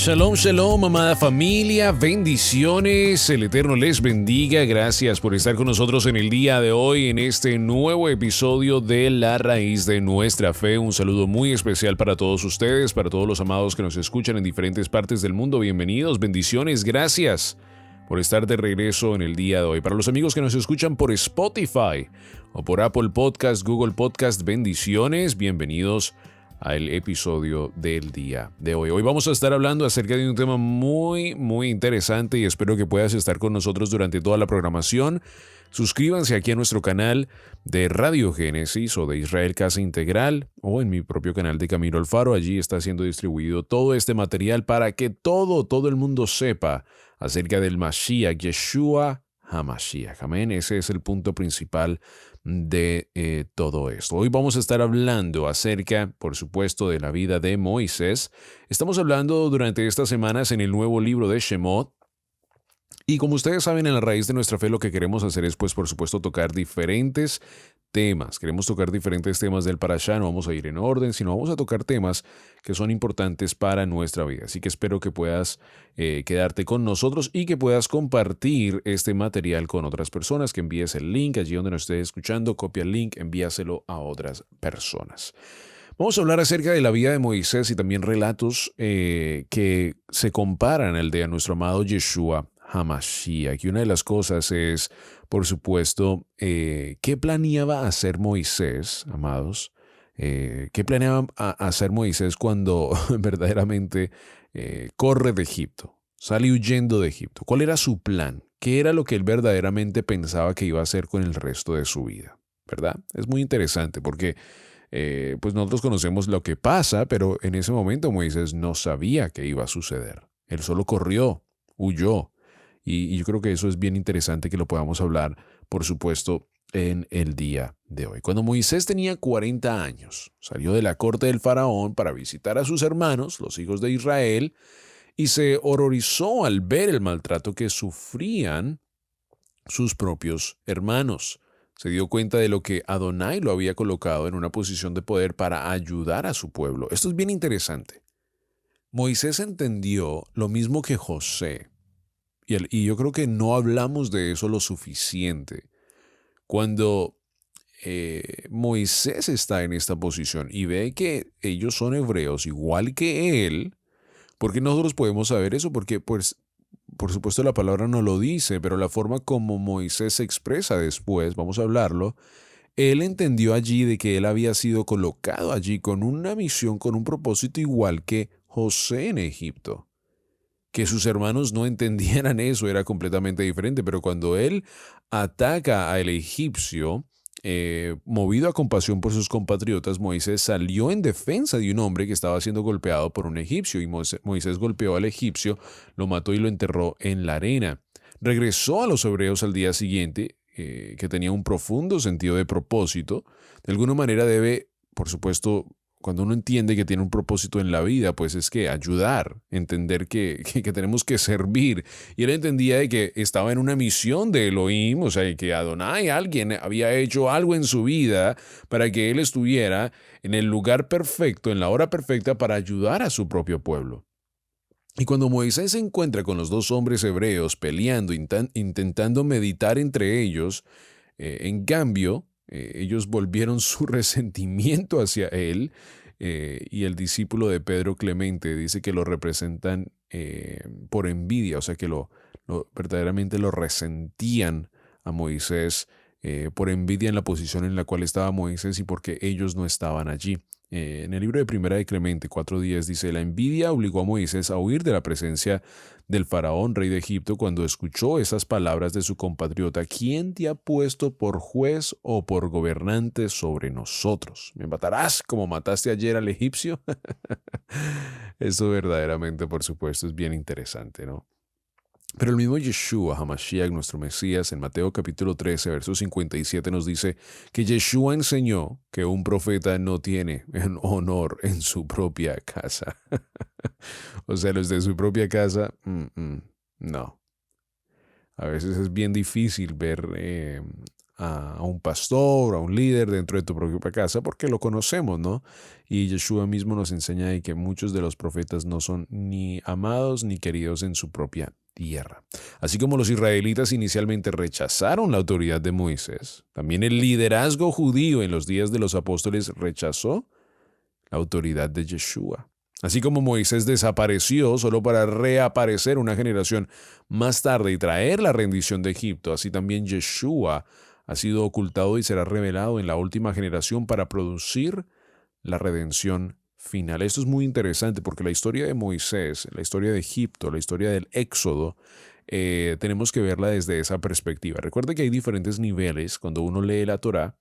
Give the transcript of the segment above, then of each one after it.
Shalom, shalom, amada familia, bendiciones, el Eterno les bendiga, gracias por estar con nosotros en el día de hoy, en este nuevo episodio de La Raíz de Nuestra Fe. Un saludo muy especial para todos ustedes, para todos los amados que nos escuchan en diferentes partes del mundo. Bienvenidos, bendiciones, gracias por estar de regreso en el día de hoy. Para los amigos que nos escuchan por Spotify o por Apple Podcast, Google Podcast, bendiciones, bienvenidos al episodio del día de hoy. Hoy vamos a estar hablando acerca de un tema muy interesante y espero que puedas estar con nosotros durante toda la programación. Suscríbanse aquí a nuestro canal de Radio Génesis o de Israel Casa Integral o en mi propio canal de Camilo Alfaro. Allí está siendo distribuido todo este material para que todo el mundo sepa acerca del Mashiach, Yeshua HaMashiach. Amén. Ese es el punto principal de todo esto. Hoy vamos a estar hablando acerca, por supuesto, de la vida de Moisés. Estamos hablando durante estas semanas en el nuevo libro de Shemot. Y como ustedes saben, en La Raíz de Nuestra Fe lo que queremos hacer es, pues, por supuesto, tocar diferentes temas. Queremos tocar diferentes temas del Parashá. No vamos a ir en orden, sino vamos a tocar temas que son importantes para nuestra vida. Así que espero que puedas quedarte con nosotros y que puedas compartir este material con otras personas, que envíes el link allí donde nos estés escuchando, copia el link, envíaselo a otras personas. Vamos a hablar acerca de la vida de Moisés y también relatos que se comparan al de nuestro amado Yeshua HaMashiach. Y una de las cosas es, por supuesto, ¿qué planeaba hacer Moisés, amados? ¿Qué planeaba hacer Moisés cuando verdaderamente corre de Egipto? Sale huyendo de Egipto. ¿Cuál era su plan? ¿Qué era lo que él verdaderamente pensaba que iba a hacer con el resto de su vida? ¿Verdad? Es muy interesante porque pues nosotros conocemos lo que pasa, pero en ese momento Moisés no sabía qué iba a suceder. Él solo corrió, huyó. Y yo creo que eso es bien interesante que lo podamos hablar, por supuesto, en el día de hoy. Cuando Moisés tenía 40 años, salió de la corte del faraón para visitar a sus hermanos, los hijos de Israel, y se horrorizó al ver el maltrato que sufrían sus propios hermanos. Se dio cuenta de lo que Adonai lo había colocado en una posición de poder para ayudar a su pueblo. Esto es bien interesante. Moisés entendió lo mismo que José. Y yo creo que no hablamos de eso lo suficiente. Cuando Moisés está en esta posición y ve que ellos son hebreos igual que él, ¿por qué nosotros podemos saber eso? Porque, pues, por supuesto la palabra no lo dice, pero la forma como Moisés se expresa después, vamos a hablarlo, él entendió allí de que él había sido colocado allí con una misión, con un propósito igual que José en Egipto. Que sus hermanos no entendieran eso era completamente diferente, pero cuando él ataca al egipcio, movido a compasión por sus compatriotas, Moisés salió en defensa de un hombre que estaba siendo golpeado por un egipcio, y Moisés golpeó al egipcio, lo mató y lo enterró en la arena. Regresó a los hebreos al día siguiente, que tenía un profundo sentido de propósito. De alguna manera debe, por supuesto, cuando uno entiende que tiene un propósito en la vida, pues es que ayudar, entender que tenemos que servir. Y él entendía de que estaba en una misión de Elohim, o sea, que Adonai, alguien había hecho algo en su vida para que él estuviera en el lugar perfecto, en la hora perfecta para ayudar a su propio pueblo. Y cuando Moisés se encuentra con los dos hombres hebreos peleando, intentando meditar entre ellos, en cambio, ellos volvieron su resentimiento hacia él, y el discípulo de Pedro, Clemente, dice que lo representan por envidia, o sea que verdaderamente lo resentían a Moisés por envidia en la posición en la cual estaba Moisés y porque ellos no estaban allí. En el libro de Primera de Clemente 4:10 dice: la envidia obligó a Moisés a huir de la presencia del faraón, rey de Egipto, cuando escuchó esas palabras de su compatriota: ¿quién te ha puesto por juez o por gobernante sobre nosotros? ¿Me matarás como mataste ayer al egipcio? Esto verdaderamente, por supuesto, es bien interesante, ¿no? Pero el mismo Yeshua HaMashiach, nuestro Mesías, en Mateo capítulo 13, verso 57 nos dice que Yeshua enseñó que un profeta no tiene honor en su propia casa. O sea, los de su propia casa, no. A veces es bien difícil ver a un pastor, a un líder dentro de tu propia casa, porque lo conocemos, ¿no? Y Yeshua mismo nos enseña de que muchos de los profetas no son ni amados ni queridos en su propia tierra. Así como los israelitas inicialmente rechazaron la autoridad de Moisés, también el liderazgo judío en los días de los apóstoles rechazó la autoridad de Yeshua. Así como Moisés desapareció solo para reaparecer una generación más tarde y traer la rendición de Egipto, así también Yeshua ha sido ocultado y será revelado en la última generación para producir la redención final. Esto es muy interesante porque la historia de Moisés, la historia de Egipto, la historia del Éxodo, tenemos que verla desde esa perspectiva. Recuerde que hay diferentes niveles cuando uno lee la Torá.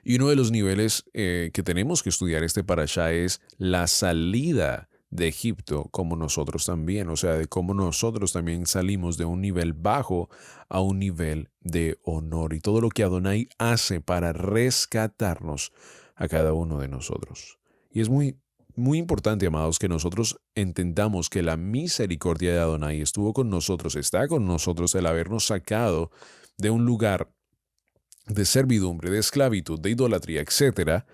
Y uno de los niveles que tenemos que estudiar parashá es la salida de Egipto, como nosotros también, o sea, de cómo nosotros también salimos de un nivel bajo a un nivel de honor y todo lo que Adonai hace para rescatarnos a cada uno de nosotros. Y es muy, muy importante, amados, que nosotros entendamos que la misericordia de Adonai estuvo con nosotros, está con nosotros, el habernos sacado de un lugar de servidumbre, de esclavitud, de idolatría, etc.,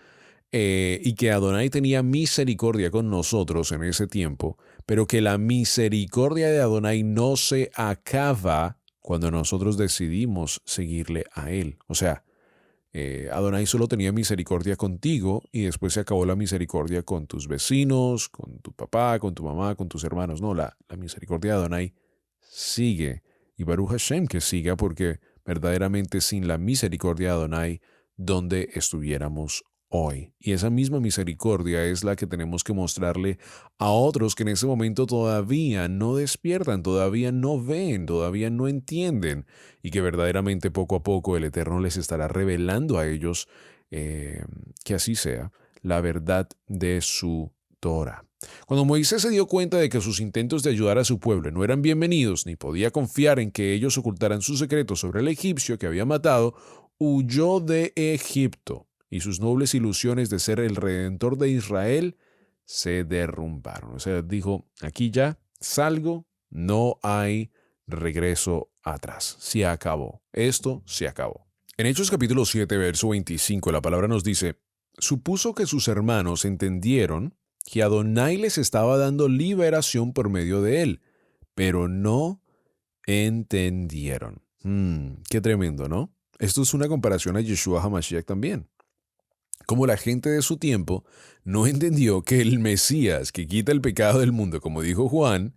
y que Adonai tenía misericordia con nosotros en ese tiempo, pero que la misericordia de Adonai no se acaba cuando nosotros decidimos seguirle a Él. O sea, Adonai solo tenía misericordia contigo y después se acabó la misericordia con tus vecinos, con tu papá, con tu mamá, con tus hermanos. No, la misericordia de Adonai sigue. Y Baruch Hashem que siga porque verdaderamente sin la misericordia de Adonai, ¿dónde estuviéramos hoy? Y esa misma misericordia es la que tenemos que mostrarle a otros que en ese momento todavía no despiertan, todavía no ven, todavía no entienden, y que verdaderamente poco a poco el Eterno les estará revelando a ellos, que así sea, la verdad de su Torah. Cuando Moisés se dio cuenta de que sus intentos de ayudar a su pueblo no eran bienvenidos, ni podía confiar en que ellos ocultaran sus secretos sobre el egipcio que había matado, huyó de Egipto y sus nobles ilusiones de ser el redentor de Israel se derrumbaron. O sea, dijo, aquí ya salgo, no hay regreso atrás. Se acabó. Esto se acabó. En Hechos capítulo 7, verso 25, la palabra nos dice, supuso que sus hermanos entendieron que Adonai les estaba dando liberación por medio de él, pero no entendieron. Qué tremendo, ¿no? Esto es una comparación a Yeshua HaMashiach también. Como la gente de su tiempo no entendió que el Mesías que quita el pecado del mundo, como dijo Juan,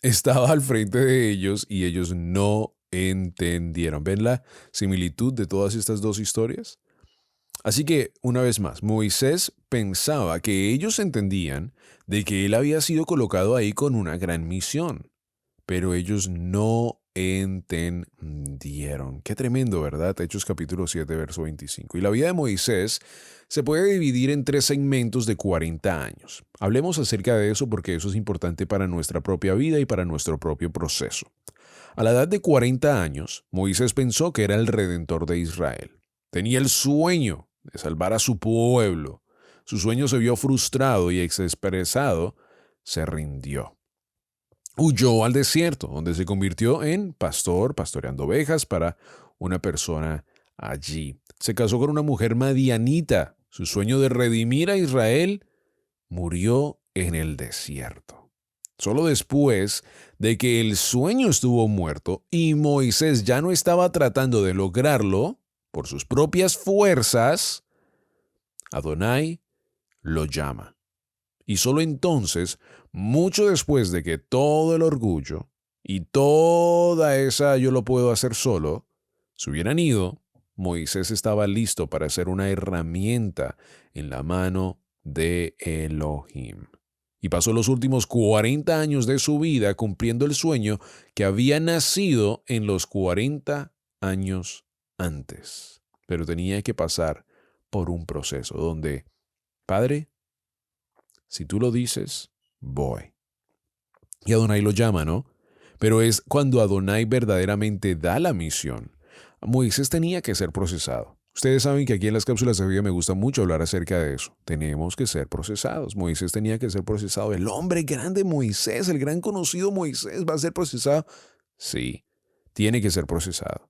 estaba al frente de ellos y ellos no entendieron. ¿Ven la similitud de todas estas dos historias? Así que, una vez más, Moisés pensaba que ellos entendían de que él había sido colocado ahí con una gran misión, pero ellos no entendieron. Qué tremendo, ¿verdad? Hechos capítulo 7, verso 25. Y la vida de Moisés se puede dividir en 3 segmentos de 40 años. Hablemos acerca de eso porque eso es importante para nuestra propia vida y para nuestro propio proceso. A la edad de 40 años, Moisés pensó que era el redentor de Israel. Tenía el sueño de salvar a su pueblo. Su sueño se vio frustrado y expresado, se rindió. Huyó al desierto, donde se convirtió en pastor, pastoreando ovejas para una persona allí. Se casó con una mujer madianita. Su sueño de redimir a Israel murió en el desierto. Solo después de que el sueño estuvo muerto y Moisés ya no estaba tratando de lograrlo por sus propias fuerzas, Adonai lo llama. Y solo entonces, mucho después de que todo el orgullo y toda esa yo lo puedo hacer solo se hubieran ido, Moisés estaba listo para ser una herramienta en la mano de Elohim. Y pasó los últimos 40 años de su vida cumpliendo el sueño que había nacido en los 40 años antes. Pero tenía que pasar por un proceso donde, Padre, si tú lo dices, voy. Y Adonai lo llama, ¿no? Pero es cuando Adonai verdaderamente da la misión. Moisés tenía que ser procesado. Ustedes saben que aquí en las cápsulas de vida me gusta mucho hablar acerca de eso. Tenemos que ser procesados. Moisés tenía que ser procesado. El hombre grande Moisés, el gran conocido Moisés, ¿va a ser procesado? Sí, tiene que ser procesado.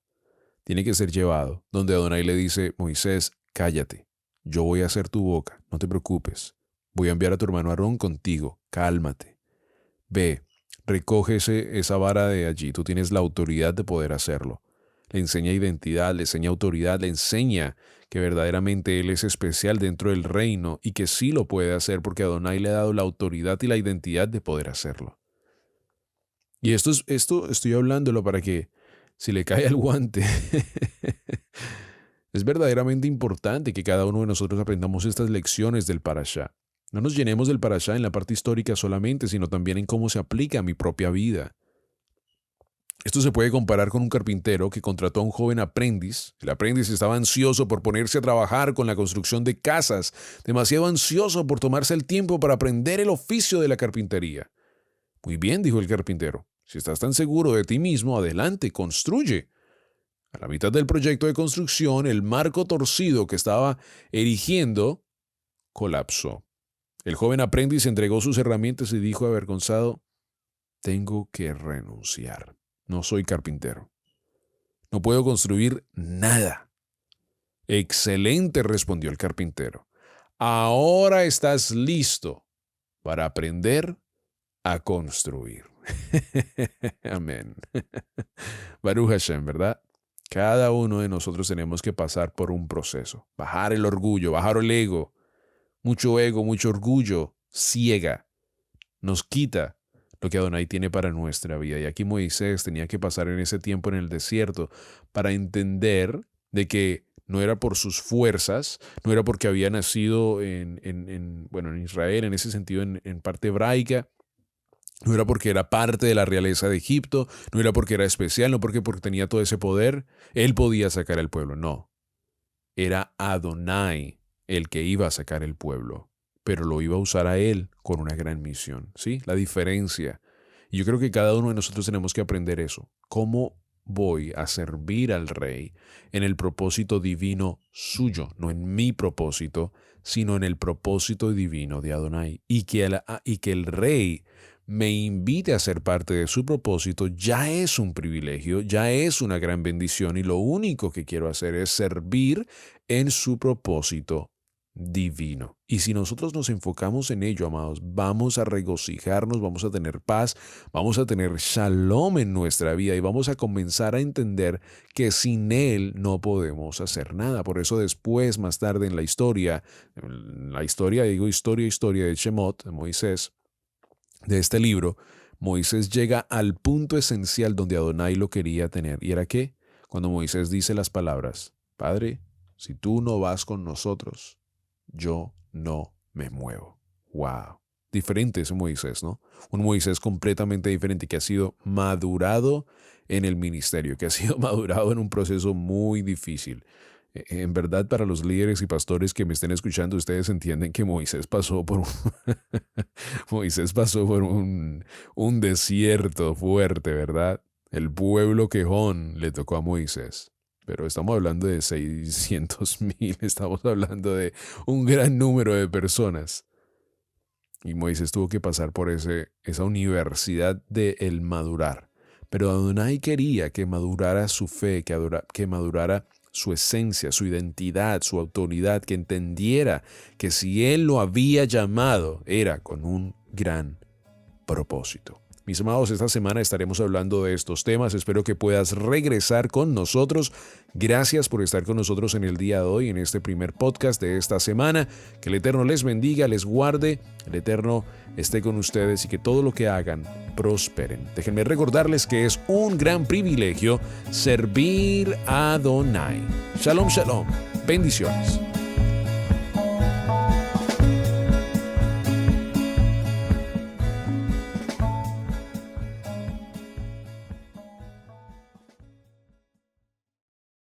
tiene que ser llevado, donde Adonai le dice, Moisés, cállate, yo voy a hacer tu boca, no te preocupes. Voy a enviar a tu hermano Aarón contigo, cálmate. Ve, recoge esa vara de allí, tú tienes la autoridad de poder hacerlo. Le enseña identidad, le enseña autoridad, le enseña que verdaderamente él es especial dentro del reino y que sí lo puede hacer porque Adonai le ha dado la autoridad y la identidad de poder hacerlo. Y esto estoy hablándolo para que si le cae el guante, es verdaderamente importante que cada uno de nosotros aprendamos estas lecciones del Parashá. No nos llenemos del Parashá en la parte histórica solamente, sino también en cómo se aplica a mi propia vida. Esto se puede comparar con un carpintero que contrató a un joven aprendiz. El aprendiz estaba ansioso por ponerse a trabajar con la construcción de casas, demasiado ansioso por tomarse el tiempo para aprender el oficio de la carpintería. Muy bien, dijo el carpintero. Si estás tan seguro de ti mismo, adelante, construye. A la mitad del proyecto de construcción, el marco torcido que estaba erigiendo colapsó. El joven aprendiz entregó sus herramientas y dijo avergonzado, tengo que renunciar. No soy carpintero. No puedo construir nada. Excelente, respondió el carpintero. Ahora estás listo para aprender a construir. Amén. Baruch Hashem, ¿verdad? Cada uno de nosotros tenemos que pasar por un proceso. Bajar el orgullo, bajar el ego. Mucho ego, mucho orgullo ciega. Nos quita lo que Adonai tiene para nuestra vida. Y aquí Moisés tenía que pasar en ese tiempo en el desierto para entender de que no era por sus fuerzas, no era porque había nacido en Israel, en ese sentido, en parte hebraica, no era porque era parte de la realeza de Egipto, no era porque era especial, no porque tenía todo ese poder, él podía sacar al pueblo, no. Era Adonai el que iba a sacar el pueblo, pero lo iba a usar a él con una gran misión, ¿sí? La diferencia. Y yo creo que cada uno de nosotros tenemos que aprender eso. ¿Cómo voy a servir al rey en el propósito divino suyo? No en mi propósito, sino en el propósito divino de Adonai. Y que el rey me invite a ser parte de su propósito ya es un privilegio, ya es una gran bendición y lo único que quiero hacer es servir en su propósito divino. Y si nosotros nos enfocamos en ello, amados, vamos a regocijarnos, vamos a tener paz, vamos a tener shalom en nuestra vida y vamos a comenzar a entender que sin él no podemos hacer nada. Por eso después, más tarde en la historia de Shemot, de Moisés, de este libro, Moisés llega al punto esencial donde Adonai lo quería tener. ¿Y era qué? Cuando Moisés dice las palabras, Padre, si tú no vas con nosotros, yo no me muevo. ¡Wow! Diferente ese Moisés, ¿no? Un Moisés completamente diferente que ha sido madurado en el ministerio, que ha sido madurado en un proceso muy difícil. En verdad, para los líderes y pastores que me estén escuchando, ustedes entienden que Moisés pasó por un desierto fuerte, ¿verdad? El pueblo quejón le tocó a Moisés. Pero estamos hablando de 600,000, estamos hablando de un gran número de personas. Y Moisés tuvo que pasar por esa universidad de el madurar. Pero Adonai quería que madurara su fe, que madurara su esencia, su identidad, su autoridad, que entendiera que si él lo había llamado era con un gran propósito. Mis amados, esta semana estaremos hablando de estos temas. Espero que puedas regresar con nosotros. Gracias por estar con nosotros en el día de hoy, en este primer podcast de esta semana. Que el Eterno les bendiga, les guarde. El Eterno esté con ustedes y que todo lo que hagan prosperen. Déjenme recordarles que es un gran privilegio servir a Adonai. Shalom, shalom. Bendiciones.